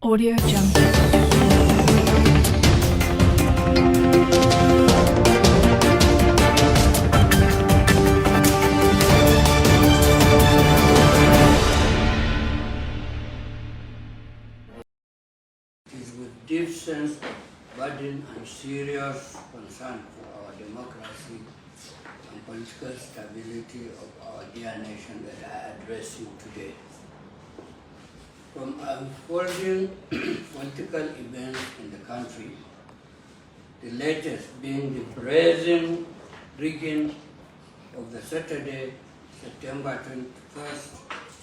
Audio Jungle. It is with deep sense of burden and serious concern for our democracy and political stability of our dear nation that I address you today. From unfolding political events in the country, the latest being the brazen rigging of the Saturday, September 21st,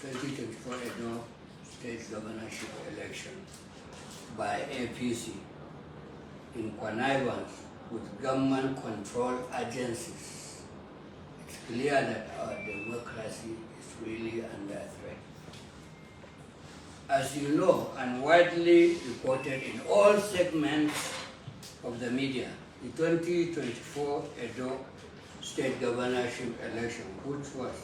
2024 Edo State Governorship election by APC in connivance with government-controlled agencies. It's clear that our democracy is really under threat. As you know, and widely reported in all segments of the media, the 2024 Edo State Governorship election, which was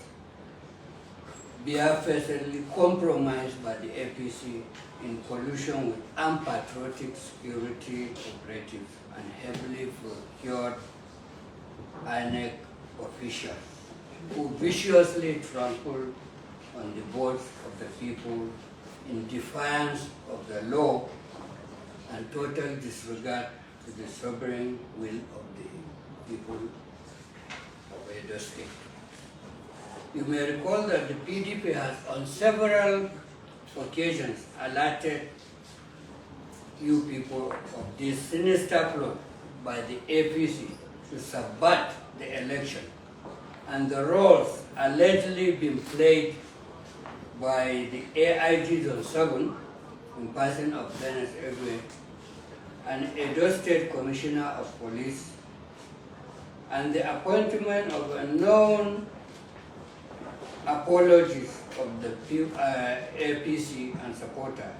barefacedly compromised by the APC in collusion with unpatriotic security operatives and heavily procured INEC officials who viciously trampled on the votes of the people in defiance of the law and total disregard to the sovereign will of the people of Edo State. You may recall that the PDP has on several occasions alerted you people of this sinister plot by the APC to subvert the election and the roles allegedly being played by the AIGs on 7 in person of Dennis Egwe and Edo State Commissioner of Police and the appointment of a known apologies of the APC and supporter,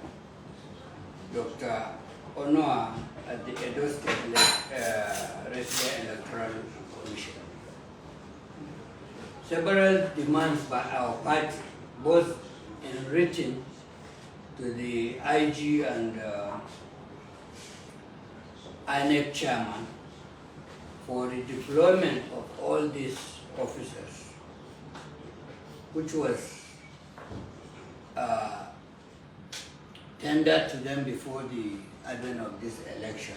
Dr. Onoa at the Edo State Electoral Commission. Several demands by our party, both in written to the IG and INEC chairman for the deployment of all these officers, which was tendered to them before the advent of this election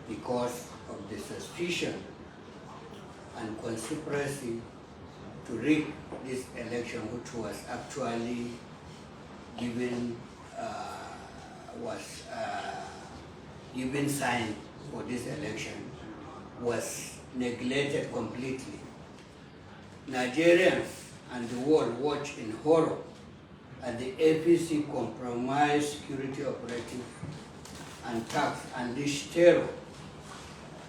because of the suspicion and conspiracy to rig this election, which was actually given given sign for this election, was neglected completely. Nigerians and the world watch in horror at the APC compromised security operative and tax unleashed terror,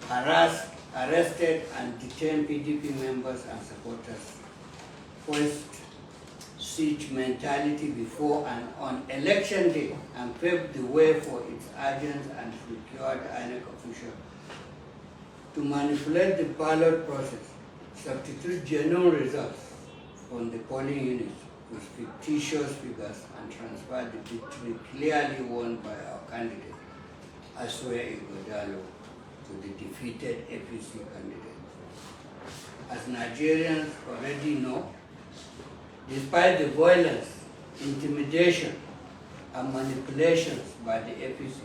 harassed, arrested and detained PDP members and supporters, forced siege mentality before and on election day and paved the way for its agents and secured INEC officials to manipulate the ballot process, substitute genuine results from the polling units with fictitious figures and transfer the victory clearly won by our candidate, Aswe Igodalo, to the defeated APC candidate. As Nigerians already know, despite the violence, intimidation, and manipulations by the APC,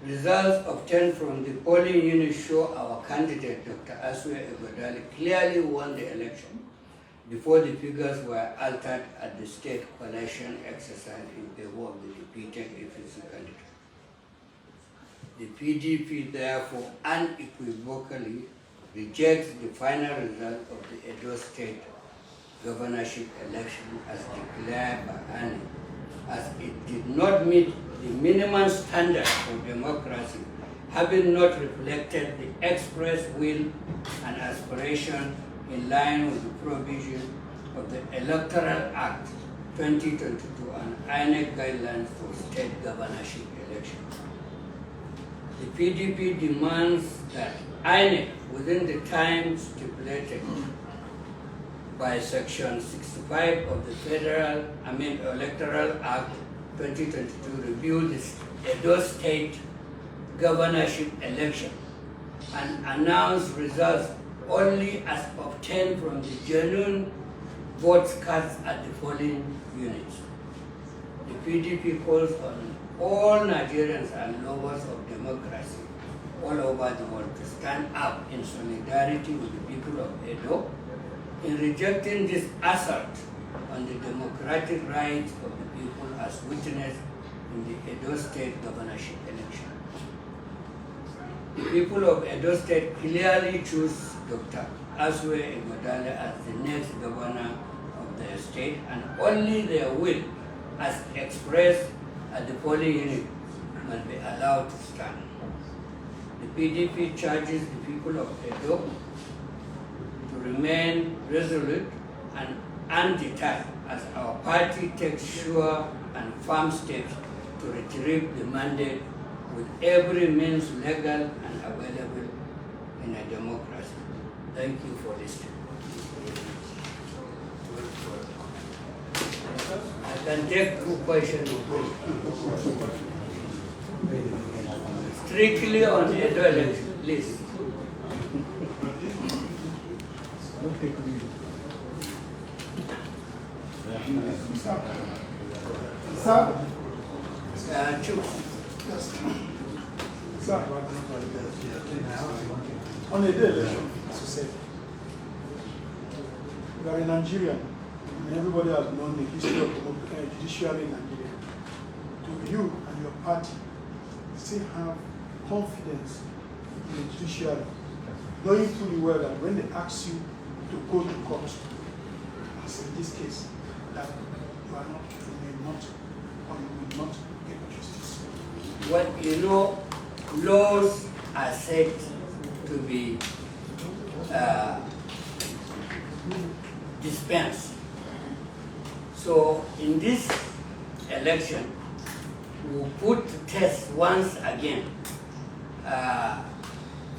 results obtained from the polling unit show our candidate, Dr. Aswe Igodalo, clearly won the election before the figures were altered at the state coalition exercise in favor of the defeated APC candidate. The PDP therefore unequivocally rejects the final result of the Edo State governorship election as declared by INEC, as it did not meet the minimum standard for democracy, having not reflected the express will and aspiration in line with the provision of the Electoral Act 2022 and INEC guidelines for state governorship elections. The PDP demands that INEC, within the time stipulated by Section 65 of the Electoral Act 2022 reviewed the Edo State governorship election and announced results only as obtained from the genuine votes cast at the polling units. The PDP calls on all Nigerians and lovers of democracy all over the world to stand up in solidarity with the people of Edo in rejecting this assault on the democratic rights of the people as witnessed in the Edo State governorship election. The people of Edo State clearly choose Dr. Aswe Igodale as the next governor of the state, and only their will, as expressed at the polling unit, must be allowed to stand. The PDP charges the people of Edo to remain resolute and undeterred as our party takes sure and firm steps to retrieve the mandate with every means legal and available in a democracy. Thank you for listening. I can take 2 questions. Strictly on the Edo election, please. Sir? Choose. Yes. Sir? On a day election, as you said, you are a Nigerian, and everybody has known the history of the judiciary in Nigeria. Do you and your party still have confidence in the judiciary, knowing fully well that when they ask you to go to court, as in this case, that you are not, you may not, or you will not get justice? Well, you know, laws are said to be dispensed. So in this election, we put to test once again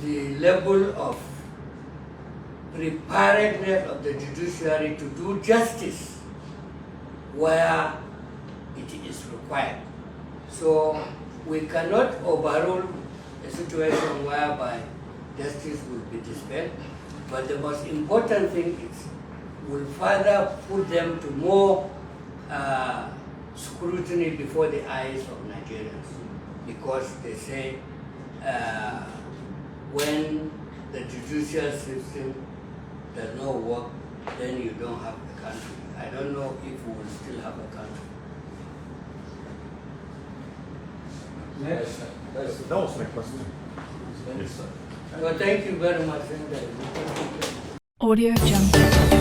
the level of preparedness of the judiciary to do justice where it is required. So we cannot overrule a situation whereby justice will be dispensed, but the most important thing is we'll further put them to more scrutiny before the eyes of Nigerians, because they say when the judicial system does not work, then you don't have a country. I don't know if we will still have a country. Next. That was my question. Yes, sir. Well, thank you very much. Audio Jungle.